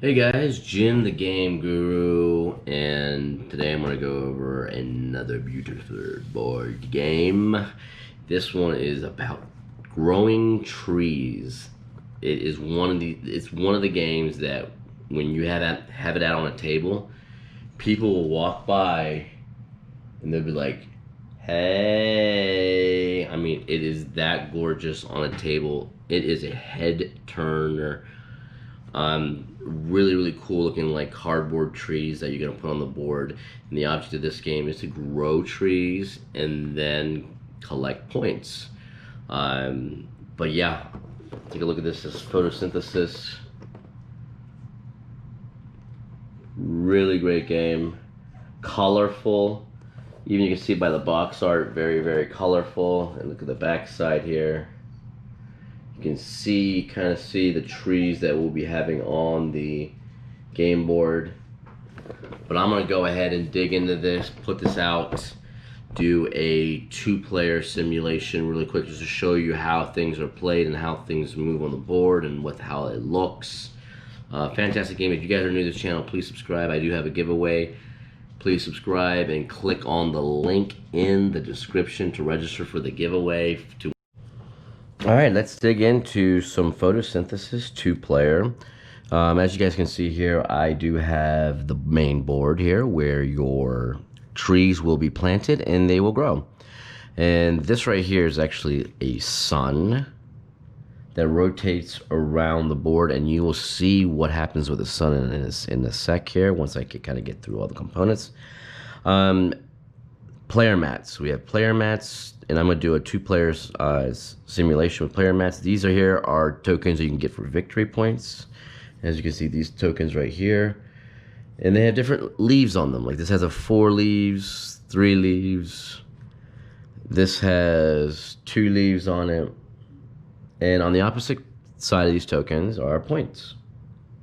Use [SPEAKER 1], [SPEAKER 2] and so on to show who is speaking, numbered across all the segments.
[SPEAKER 1] Hey guys, Jim the Game Guru, and today I'm going to go over another beautiful board game. This one is about growing trees. It's one of the games that when you have it out on a table, people will walk by and they'll be like, "Hey!" I mean, it is that gorgeous on a table. It is a head turner. Really cool looking like cardboard trees that you're gonna put on the board. And the object of this game is to grow trees and then collect points. But yeah, take a look at this. This is photosynthesis. Really great game. Colorful. Even you can see by the box art, very colorful. And look at the back side here. You can kind of see the trees that we'll be having on the game board. But I'm gonna go ahead and dig into this, put this out, do a two-player simulation really quick just to show you how things are played and how things move on the board and how it looks. Fantastic game. If you guys are new to this channel, please subscribe. I do have a giveaway. Please subscribe and click on the link in the description to register for the giveaway. All right, let's dig into some photosynthesis two-player. As you guys can see here, I do have the main board here where your trees will be planted and they will grow. And this right here is actually a sun that rotates around the board, and you will see what happens with the sun in a sec here once I can kind of get through all the components. Player mats. We have player mats, and I'm going to do a two-player simulation with player mats. These are tokens you can get for victory points. As you can see, these tokens right here, and they have different leaves on them. Like this has 4 leaves, 3 leaves. This has 2 leaves on it, and on the opposite side of these tokens are points.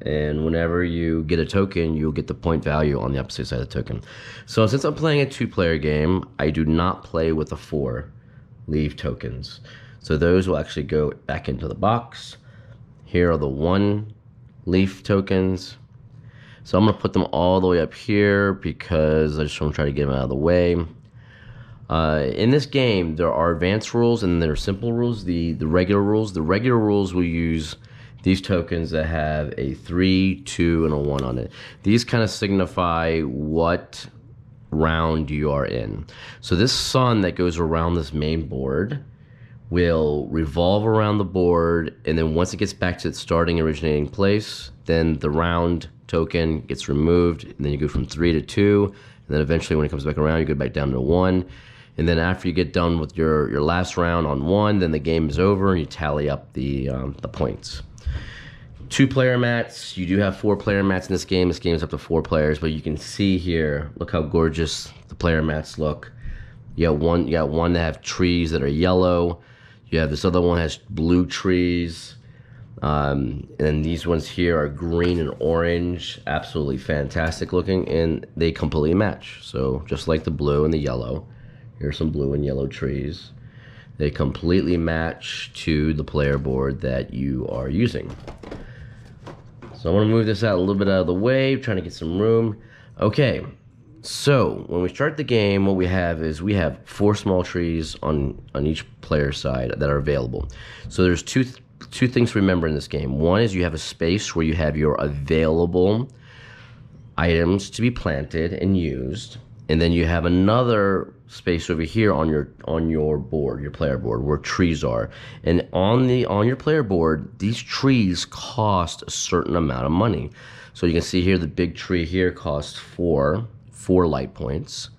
[SPEAKER 1] And whenever you get a token, you'll get the point value on the opposite side of the token. So since I'm playing a two-player game, I do not play with the 4 leaf tokens. So those will actually go back into the box. Here are the 1 leaf tokens. So I'm going to put them all the way up here because I just want to try to get them out of the way. In this game, there are advanced rules and there are simple rules. The regular rules will use these tokens that have a 3, 2, and a 1 on it. These kind of signify what round you are in. So this sun that goes around this main board will revolve around the board, and then once it gets back to its starting originating place, then the round token gets removed, and then you go from 3 to 2, and then eventually when it comes back around, you go back down to 1. And then after you get done with your last round on 1, then the game is over and you tally up the points. 2-player mats. You do have 4 player mats in this game. This game is up to 4 players, but you can see here, look how gorgeous the player mats look. You got one that have trees that are yellow. You have this other one has blue trees. And these ones here are green and orange. Absolutely fantastic looking, and they completely match. So just like the blue and the yellow, here's some blue and yellow trees. They completely match to the player board that you are using. So I want to move this out a little bit out of the way, trying to get some room. Okay, so when we start the game, what we have is we have 4 small trees on each player side that are available. So there's two things to remember in this game. One is you have a space where you have your available items to be planted and used, and then you have another space over here on your board, your player board, where trees are. And on your player board, these trees cost a certain amount of money. So you can see here the big tree here costs 4 light points.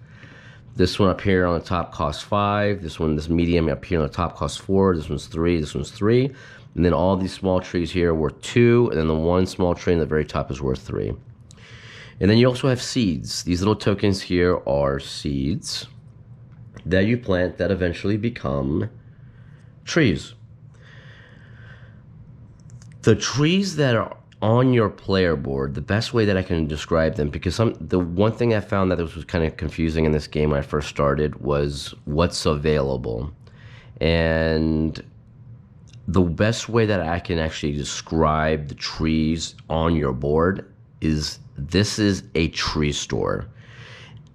[SPEAKER 1] This one up here on the top costs 5. This medium up here on the top costs 4. This one's 3. This one's 3. And then all these small trees here are worth 2, and then the one small tree in the very top is worth 3. And then you also have seeds. These little tokens here are seeds that you plant that eventually become trees. The trees that are on your player board, the best way that I can describe them, because the one thing I found that was kind of confusing in this game when I first started was what's available. And the best way that I can actually describe the trees on your board is this is a tree store.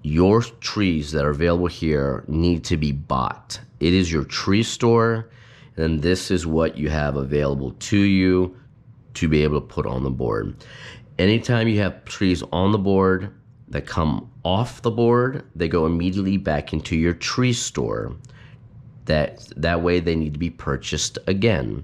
[SPEAKER 1] Your trees that are available here need to be bought. It is your tree store, and this is what you have available to you to be able to put on the board. Anytime you have trees on the board that come off the board, they go immediately back into your tree store. That way they need to be purchased again.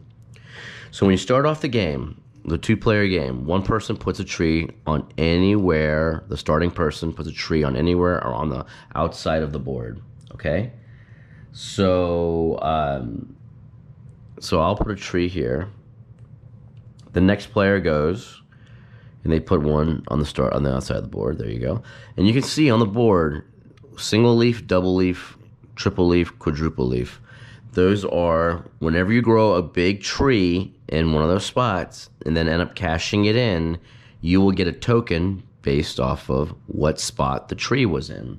[SPEAKER 1] So when you start off the game, the two-player game, one person puts a tree on anywhere, the starting person puts a tree on anywhere or on the outside of the board, okay? So, so I'll put a tree here. The next player goes, and they put one on the outside of the board. There you go. And you can see on the board, single leaf, double leaf, triple leaf, quadruple leaf. Those are, whenever you grow a big tree in one of those spots and then end up cashing it in, you will get a token based off of what spot the tree was in.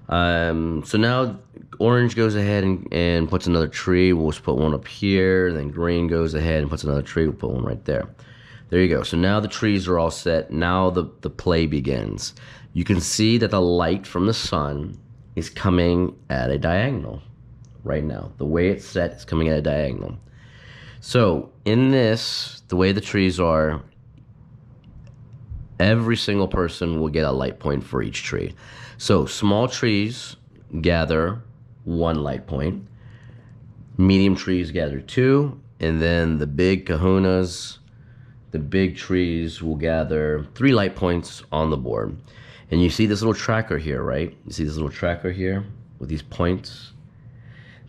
[SPEAKER 1] So now orange goes ahead and puts another tree. We'll just put one up here. Then green goes ahead and puts another tree. We'll put one right there. There you go. So now the trees are all set. Now the play begins. You can see that the light from the sun is coming at a diagonal right now. The way it's set is coming at a diagonal. So in this, the way the trees are, every single person will get a light point for each tree. So small trees gather 1 light point, medium trees gather 2, and then the big kahunas, the big trees will gather 3 light points on the board. And you see this little tracker here, right? You see this little tracker here with these points?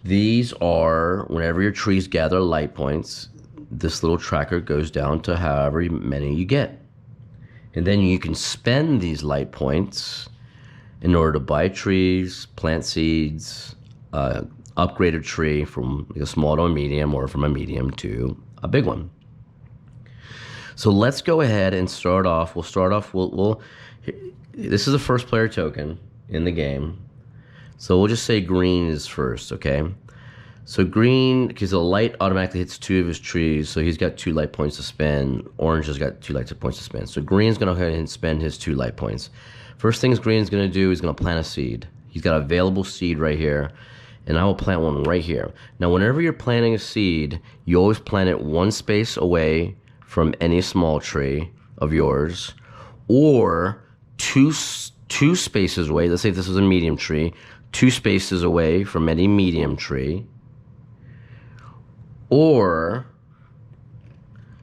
[SPEAKER 1] These are, whenever your trees gather light points, this little tracker goes down to however many you get. And then you can spend these light points in order to buy trees, plant seeds, upgrade a tree from a small to a medium or from a medium to a big one. So let's go ahead and start off. We'll start off, this is the first player token in the game. So we'll just say green is first, okay? So green, because the light automatically hits 2 of his trees, so he's got 2 light points to spend. Orange has got 2 light points to spend. So green's gonna go ahead and spend his 2 light points. First things green's gonna do is gonna plant a seed. He's got available seed right here, and I will plant one right here. Now, whenever you're planting a seed, you always plant it 1 space away from any small tree of yours, or two spaces away. Let's say this is a medium tree, 2 spaces away from any medium tree. Or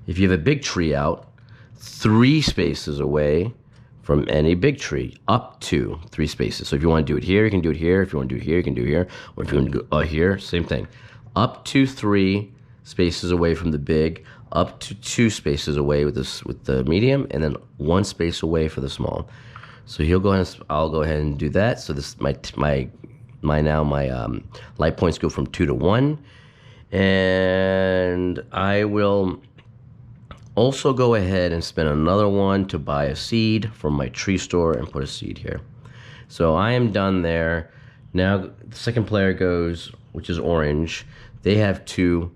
[SPEAKER 1] if you have a big tree out, 3 spaces away from any big tree, up to 3 spaces. So if you want to do it here, you can do it here. If you want to do it here, you can do it here. Or if you want to go here, same thing. Up to 3 spaces away from the big, up to 2 spaces away with the medium, and then 1 space away for the small. So he'll go ahead. I'll go ahead and do that. So this my light points go from 2 to 1, and I will also go ahead and spend another 1 to buy a seed from my tree store and put a seed here. So I am done there. Now the second player goes, which is orange. They have 2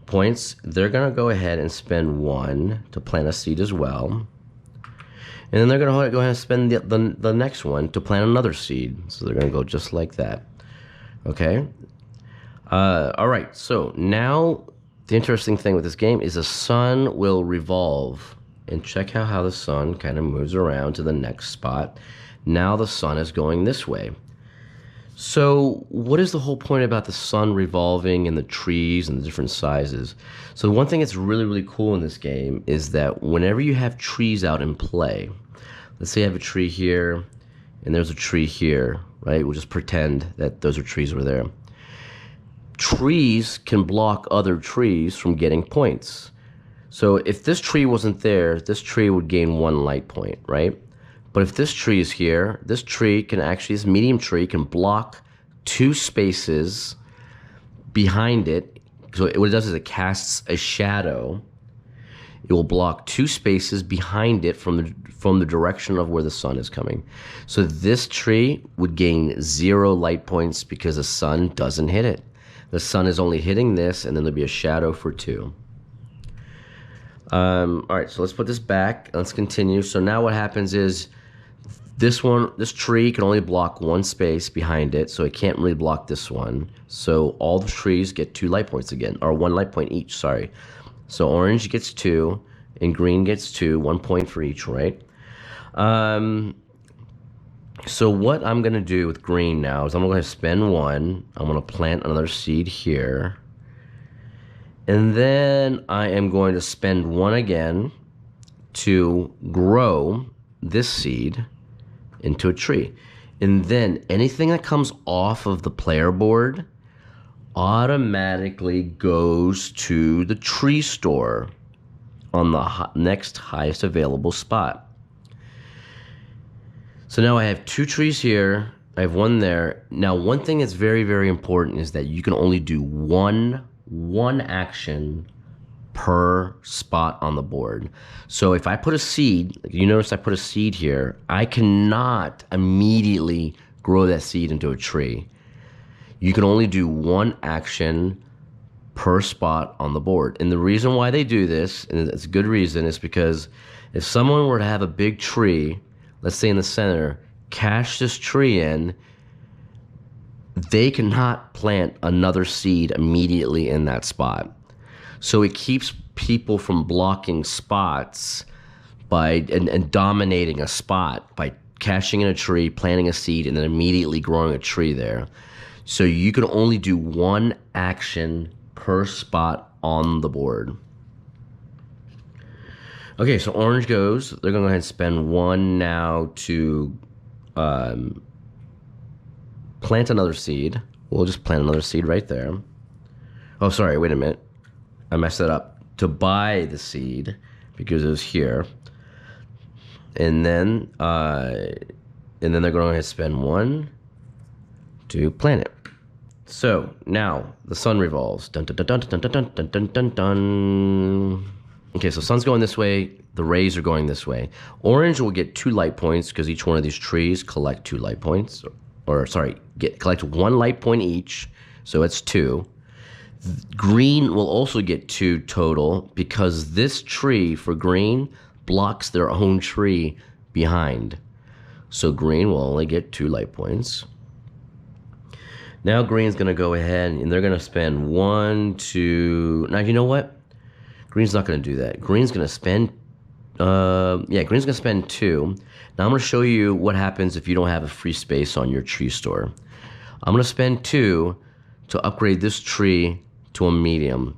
[SPEAKER 1] points. They're gonna go ahead and spend 1 to plant a seed as well. And then they're going to go ahead and spend the next 1 to plant another seed. So they're going to go just like that. Okay? All right. So now the interesting thing with this game is the sun will revolve. And check out how the sun kind of moves around to the next spot. Now the sun is going this way. So what is the whole point about the sun revolving and the trees and the different sizes? So one thing that's really, really cool in this game is that whenever you have trees out in play, let's say I have a tree here and there's a tree here, right? We'll just pretend that those are trees over there. Trees can block other trees from getting points. So if this tree wasn't there, this tree would gain 1 light point, right? But if this tree is here, this tree can actually, this medium tree can block 2 spaces behind it. So what it does is it casts a shadow. It will block 2 spaces behind it from the direction of where the sun is coming. So this tree would gain 0 light points because the sun doesn't hit it. The sun is only hitting this, and then there'll be a shadow for 2. All right, so let's put this back. Let's continue. So now what happens is this tree can only block 1 space behind it, so it can't really block this one. So all the trees get 2 light points again, or 1 light point each, sorry. So orange gets 2, and green gets 2, 1 point for each, right? So what I'm going to do with green now is I'm going to spend 1. I'm going to plant another seed here. And then I am going to spend 1 again to grow this seed into a tree. And then anything that comes off of the player board automatically goes to the tree store on the next highest available spot. So now I have 2 trees here. I have 1 there. Now, one thing that's very, very important is that you can only do one action per spot on the board. So if I put a seed, you notice I put a seed here, I cannot immediately grow that seed into a tree. You can only do 1 action per spot on the board. And the reason why they do this, and it's a good reason, is because if someone were to have a big tree, let's say in the center, cash this tree in, they cannot plant another seed immediately in that spot. So it keeps people from blocking spots and dominating a spot by cashing in a tree, planting a seed, and then immediately growing a tree there. So you can only do 1 action per spot on the board. Okay, so orange goes. They're going to go ahead and spend 1 now to plant another seed. We'll just plant another seed right there. Oh, sorry, wait a minute. I messed that up. To buy the seed, because it was here. And then they're going to spend 1 to plant it. So now the sun revolves. Dun dun dun dun dun dun dun dun dun dun. Okay, so sun's going this way. The rays are going this way. Orange will get 2 light points because each one of these trees collect 2 light points. Or sorry, collect 1 light point each. So it's 2. Green will also get 2 total because this tree for green blocks their own tree behind. So green will only get 2 light points. Now green's going to go ahead and they're going to spend 1, 2... Now, you know what? Green's not going to do that. Green's going to spend... green's going to spend 2. Now I'm going to show you what happens if you don't have a free space on your tree store. I'm going to spend 2 to upgrade this tree to a medium.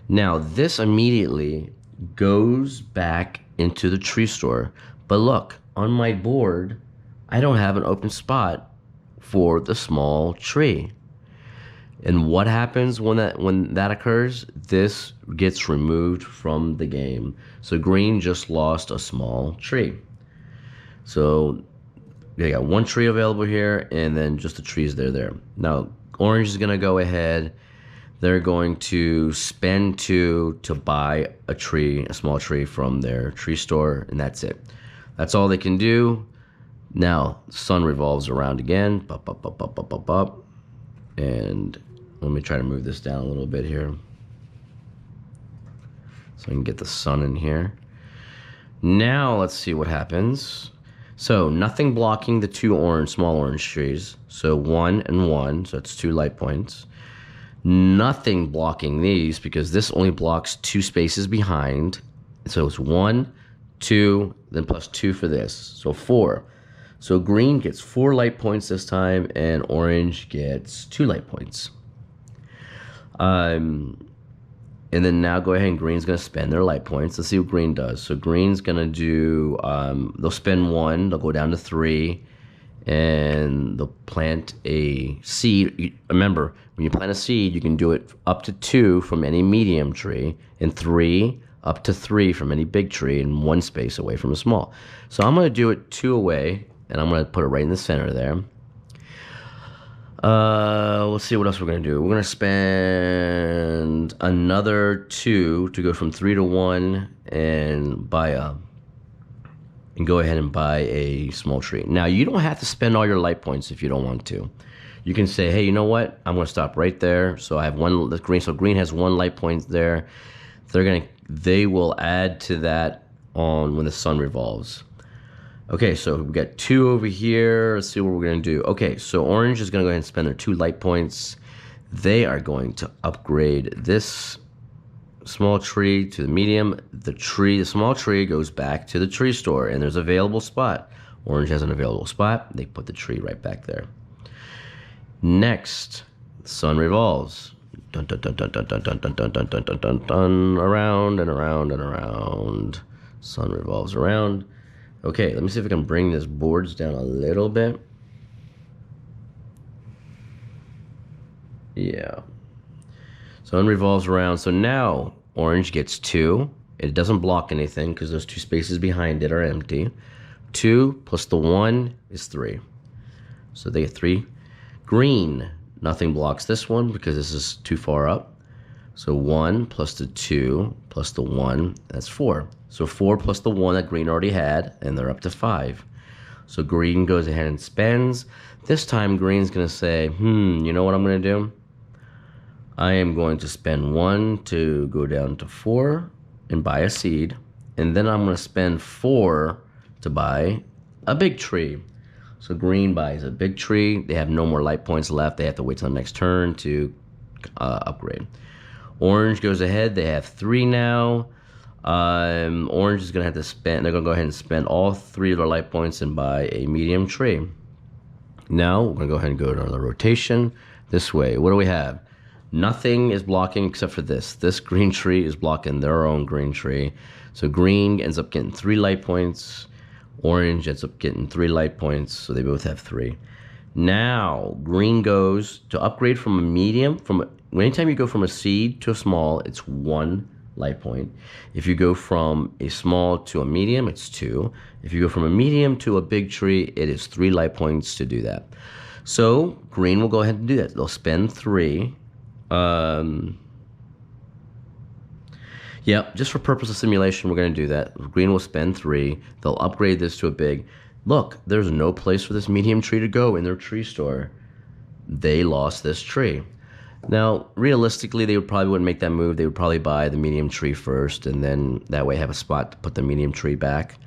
[SPEAKER 1] Now this immediately goes back into the tree store. But look, on my board, I don't have an open spot for the small tree. And what happens when that occurs? This gets removed from the game. So green just lost a small tree. So they got 1 tree available here, and then just the trees there. Now orange is gonna go ahead. They're going to spend 2 to buy a small tree from their tree store, and that's it. That's all they can do. Now the sun revolves around again. And let me try to move this down a little bit here so I can get the sun in here. Now let's see what happens. So nothing blocking the 2 small orange trees. So 1 and 1, so it's 2 light points. Nothing blocking these because this only blocks 2 spaces behind. So it's 1, 2, then plus 2 for this. So 4. So green gets 4 light points this time, and orange gets 2 light points. And then now go ahead and green's going to spend their light points. Let's see what green does. So green's going to do, they'll spend 1, they'll go down to 3, and they'll plant a seed. Remember, when you plant a seed, you can do it up to 2 from any medium tree, and 3 up to 3 from any big tree, and 1 space away from a small. So I'm going to do it 2 away, and I'm going to put it right in the center there. Let's see what else we're going to do. We're going to spend another 2 to go from 3 to 1 and go ahead and buy a small tree. Now, you don't have to spend all your light points if you don't want to. You can say, hey, you know what? I'm going to stop right there. So I have one green. So green has 1 light point there. They will add to that on when the sun revolves. Okay, so we got 2 over here. Let's see what we're going to do. Okay, so orange is going to go ahead and spend their 2 light points. They are going to upgrade this small tree to the medium. The small tree goes back to the tree store, and there's an available spot. Orange has an available spot. They put the tree right back there. Next, the sun revolves. Dun, dun, dun, dun, dun, dun, dun, dun, dun, dun, dun, dun, dun, dun, around and around and around. Sun revolves around. Okay, let me see if I can bring this boards down a little bit. Yeah. Sun revolves around. So now orange gets 2. It doesn't block anything because those 2 spaces behind it are empty. 2 plus the 1 is 3. So they get 3. Green, nothing blocks this one because this is too far up. So 1 plus the 2 plus the 1, that's 4. So 4 plus the 1 that green already had, and they're up to 5. So green goes ahead and spends. This time green's going to say, you know what I'm going to do? I am going to spend 1 to go down to 4 and buy a seed. And then I'm going to spend 4 to buy a big tree. So green buys a big tree. They have no more light points left. They have to wait till the next turn to upgrade. Orange goes ahead. They have 3 now. Orange is going to have to spend, they're going to go ahead and spend all 3 of their light points and buy a medium tree. Now we're going to go ahead and go to the rotation this way. What do we have? Nothing is blocking except for this. This green tree is blocking their own green tree. So green ends up getting 3 light points. Orange ends up getting 3 light points. So they both have 3. Now green goes to upgrade from a medium. Anytime you go from a seed to a small, it's 1 light point. If you go from a small to a medium, it's 2. If you go from a medium to a big tree, it is 3 light points to do that. So green will go ahead and do that. They'll spend 3. Yeah, just for purpose of simulation, we're going to do that. Green will spend 3. They'll upgrade this to a big. Look, there's no place for this medium tree to go in their tree store. They lost this tree. Now, realistically, they probably wouldn't make that move. They would probably buy the medium tree first, and then that way have a spot to put the medium tree back.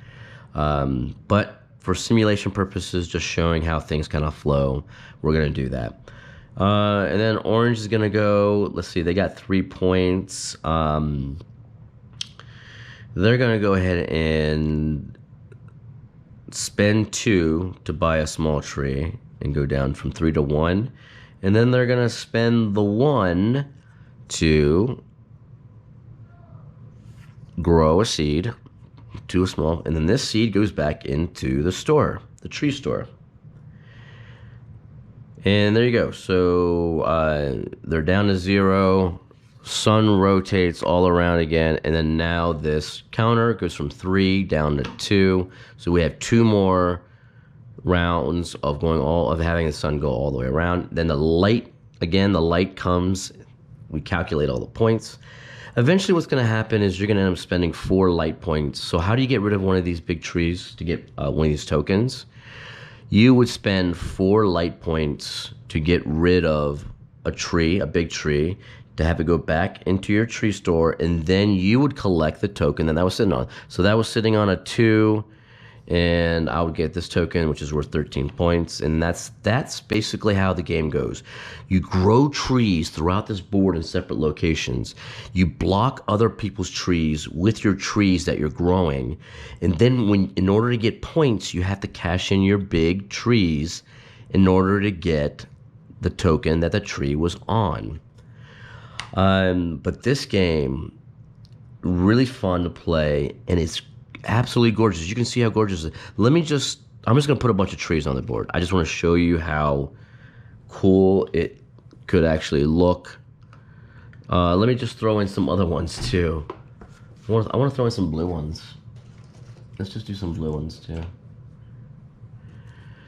[SPEAKER 1] But for simulation purposes, just showing how things kind of flow, we're going to do that. And then orange is going to go, let's see, they got 3 points. They're going to go ahead and spend 2 to buy a small tree and go down from 3 to 1. And then they're going to spend the 1 to grow a seed to a small. And then this seed goes back into the store, the tree store. And there you go. So they're down to 0. Sun rotates all around again. And then now this counter goes from 3 down to 2. So we have 2 more rounds of having the sun go all the way around. Then the light comes. We calculate all the points. Eventually what's going to happen is you're going to end up spending 4 light points. So how do you get rid of one of these big trees to get one of these tokens? You would spend 4 light points to get rid of a big tree, to have it go back into your tree store, and then you would collect the token that was sitting on. So that was sitting on a 2, and I would get this token, which is worth 13 points, and that's basically how the game goes. You grow trees throughout this board in separate locations. You block other people's trees with your trees that you're growing, and then in order to get points, you have to cash in your big trees in order to get the token that the tree was on. But this game, really fun to play, and it's absolutely gorgeous. You can see how gorgeous it is. I'm just going to put a bunch of trees on the board. I just want to show you how cool it could actually look. Let me just throw in some other ones too. I want to throw in some blue ones. Let's just do some blue ones too.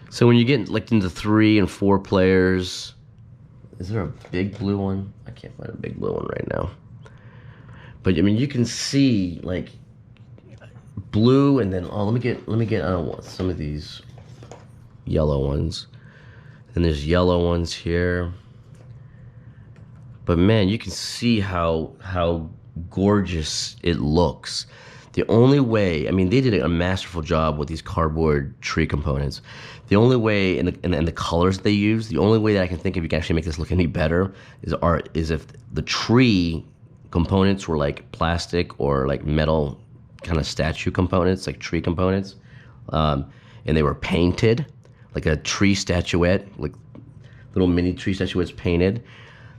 [SPEAKER 1] So when you get like into 3 and 4 players, is there a big blue one? I can't find a big blue one right now. But I mean, you can see like blue, and then let me get some of these yellow ones. And there's yellow ones here. But man, you can see how gorgeous it looks. The only way, I mean, they did a masterful job with these cardboard tree components. The only way, and the colors they use, the only way that I can think of you can actually make this look any better is if the tree components were like plastic or like metal kind of statue components, like tree components, and they were painted, like a tree statuette, like little mini tree statuettes painted.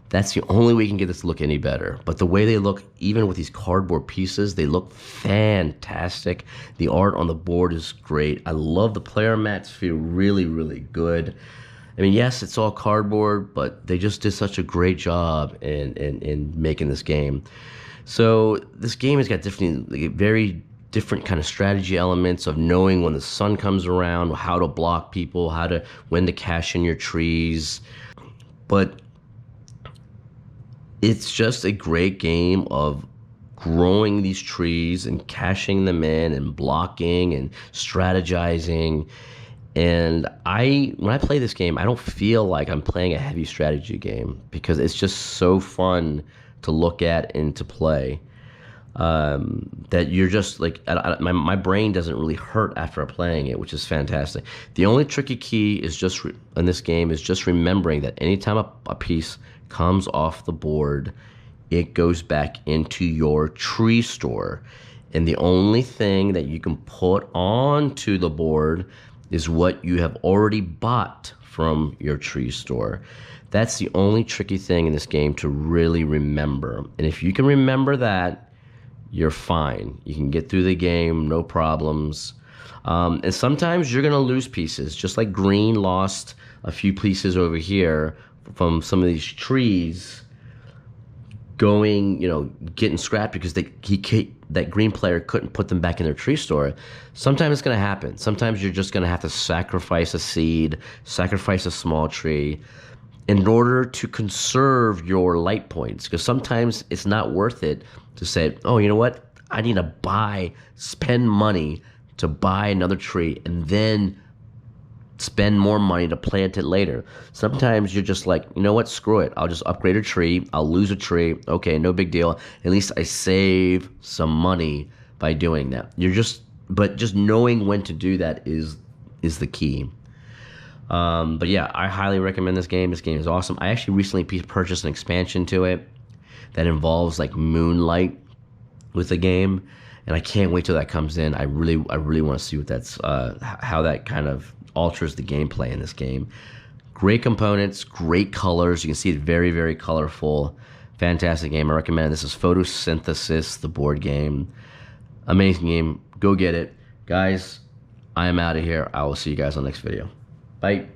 [SPEAKER 1] That's the only way you can get this to look any better. But the way they look, even with these cardboard pieces, they look fantastic. The art on the board is great. I love the player mats, feel really, really good. I mean, yes, it's all cardboard, but they just did such a great job in making this game. So this game has got very different kind of strategy elements of knowing when the sun comes around, how to block people, when to cash in your trees. But it's just a great game of growing these trees and cashing them in and blocking and strategizing. And when I play this game, I don't feel like I'm playing a heavy strategy game because it's just so fun to look at and to play. That you're just like, my brain doesn't really hurt after playing it, which is fantastic. The only tricky key is in this game is just remembering that anytime a piece comes off the board, it goes back into your tree store. And the only thing that you can put onto the board is what you have already bought from your tree store. That's the only tricky thing in this game to really remember. And if you can remember that, you're fine. You can get through the game, no problems. And sometimes you're gonna lose pieces, just like green lost a few pieces over here from some of these trees getting scrapped because that green player couldn't put them back in their tree store. Sometimes it's gonna happen. Sometimes you're just gonna have to sacrifice a seed, sacrifice a small tree in order to conserve your light points. Because sometimes it's not worth it to say, oh, you know what? I need to spend money to buy another tree and then spend more money to plant it later. Sometimes you're just like, you know what? Screw it. I'll just upgrade a tree. I'll lose a tree. Okay, no big deal. At least I save some money by doing that. But just knowing when to do that is the key. But yeah, I highly recommend this game. This game is awesome. I actually recently purchased an expansion to it that involves like moonlight with the game, and I can't wait till that comes in. I really want to see how that kind of alters the gameplay in this game. Great components, great colors. You can see it very, very colorful. Fantastic game. I recommend it. This is Photosynthesis, the board game. Amazing game. Go get it. Guys, I am out of here. I will see you guys on the next video. Bye.